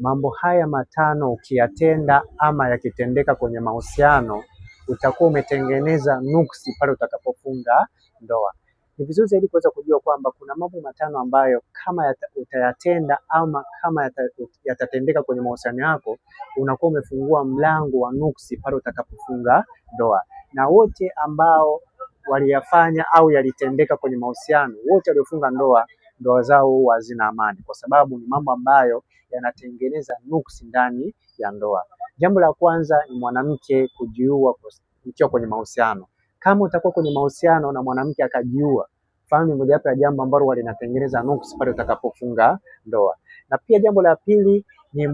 Mambo haya matano ukiyatenda ama yakitendeka kwenye mahusiano, utakuwa umetengeneza nuksi pale utakapofunga ndoa. Ni vizuri zaidi kuweza kujua kwamba kuna mambo matano ambayo kama utayatenda ama kama yatatendeka kwenye mahusiano yako, unakuwa umefungua mlango wa nuksi pale utakapofunga ndoa. Na wote ambao waliyafanya au yalitendeka kwenye mahusiano, wote waliofunga ndoa zao huwa hazina amani, kwa sababu ni mambo ambayo yanatengeneza nuksi ndani ya ndoa. Jambo la kwanza ni mwanamke kujiua mkiwa kwenye mahusiano. Kama utakuwa kwenye mahusiano na mwanamke akajiua, fahamu ni mojawapo ya jambo ambalo linatengeneza nuksi pale utakapofunga ndoa. Na pia jambo la pili ni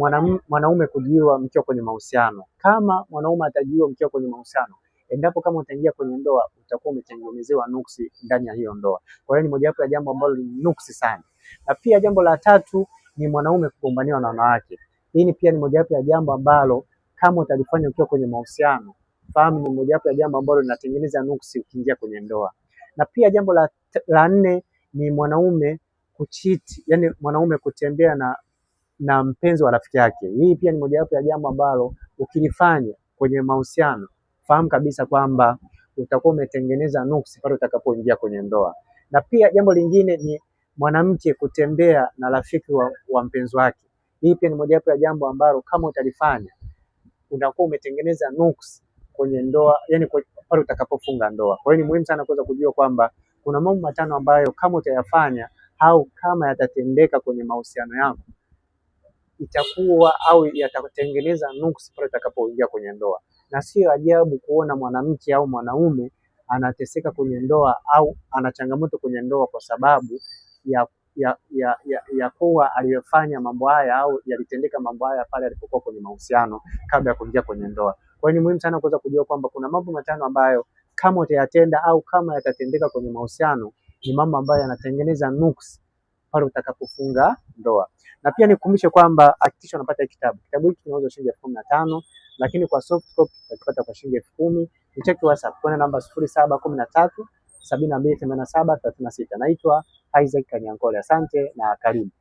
mwanaume kujiua mkiwa kwenye mahusiano. Kama mwanaume atajiua mkiwa kwenye mahusiano, endapo kama utaingia kwenye ndoa, utakuwa umetengenezewa nuksi ndani ya hiyo ndoa. Kwa hiyo ni mojawapo ya jambo ambalo ni nuksi sana. Na pia jambo la tatu ni mwanaume kugombaniwa na wanawake. Hii pia ni mojawapo ya jambo ambalo kama utalifanya ukiwa kwenye mahusiano, fahamu ni mojawapo ya jambo ambalo linatengeneza nuksi ukiingia kwenye ndoa. Na pia jambo la nne ni mwanaume kuchiti, yani mwanaume kutembea na mpenzi wa rafiki yake. Hii pia ni mojawapo ya jambo ambalo ukilifanya kwenye mahusiano, fahamu kabisa kwamba utakuwa umetengeneza nuksi pale utakapoingia kwenye ndoa. Na pia jambo lingine ni mwanamke kutembea na rafiki wa mpenzi wake. Hii pia ni mojawapo ya jambo ambalo kama utalifanya, utakuwa umetengeneza nuksi kwenye ndoa, yani pale utakapofunga ndoa. Kwa hiyo ni muhimu sana kuweza kujua kwamba kuna mambo matano ambayo kama utayafanya au kama yatatendeka kwenye mahusiano yako, itakuwa au yatatengeneza nuksi pale utakapoingia kwenye ndoa. Na sio ajabu kuona mwanamke au mwanaume anateseka kwenye ndoa au ana changamoto kwenye ndoa kwa sababu ya kuwa aliyofanya mambo haya au yalitendeka mambo haya pale alipokuwa kwenye mahusiano kabla ya kuingia kwenye ndoa. Kwa hiyo ni muhimu sana kuweza kujua kwamba kuna mambo matano ambayo kama utayatenda au kama yatatendeka kwenye mahusiano, ni mambo ambayo yanatengeneza nuksi pale utakapofunga ndoa. Na pia nikukumbushe kwamba hakikisha unapata kitabu. Kitabu hiki kinauzwa shilingi 15,000, lakini kwa soft copy utapata kwa shilingi 10,000. Nicheki WhatsApp kwa namba 0713 728736. Naitwa Isaac Kanyankole. Asante na karibu.